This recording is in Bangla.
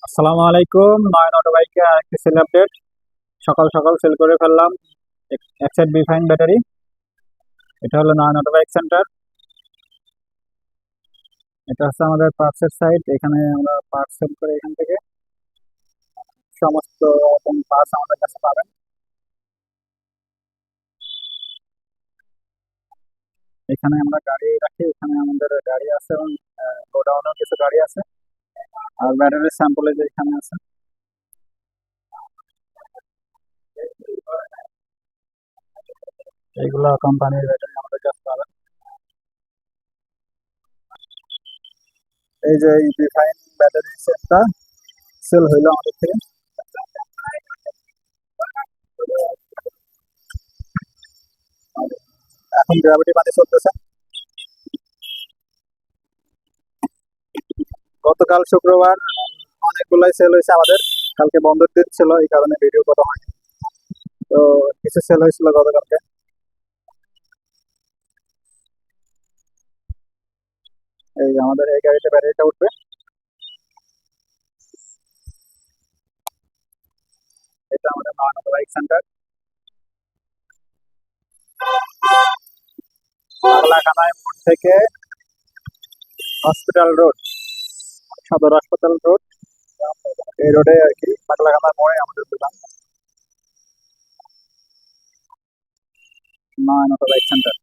আসসালামু আলাইকুম। নয়ন অটো বাইকে আরেকটি সেল আপডেট। সকাল সকাল সেল করে ফেললাম এক্সাইড বিফাইন ব্যাটারি। এটা হলো নয়ন অটো বাইক সেন্টার। এটা হচ্ছে আমাদের পার্টসের সাইট। এখানে আমরা পার্টস সেল করি। এখান থেকে সমস্ত রকম পার্টস আমাদের কাছে পাবেন। এখানে আমরা গাড়ি রাখি, এখানে আমাদের গাড়ি আছে এবং গোডাউনেও কিছু গাড়ি আছে। আর ব্যাটারির স্যাম্পল যে এখানে আছে। এইগুলো কোম্পানির ব্যাটারি আমাদের কাছে পাবেন। এই যে এই বিফাইন ব্যাটারি সেটটা সেল হইলো আমাদের থেকে। এখন গ্রাভিটি পানি চলতেছে। গতকাল শুক্রবার অনেকগুলাই সেল হয়েছে আমাদের। কালকে বন্ধের দিন ছিল, এই কারণে ভিডিও করা হয়নি। তো কিছু সেল হয়েছিল গতকালকে। এই আমাদের এই গাড়িতে ব্যাটারিটা উঠবে। এটা আমাদের নয়নতা বাইক সেন্টার, পাগলাকানায় মোড় থেকে হসপিটাল রোড, সদর হাসপাতাল রোড, এই রোডে আর কি পাগলাকানা মোড়ে আমাদের দোকান, নয়নতা বাইক সেন্টার।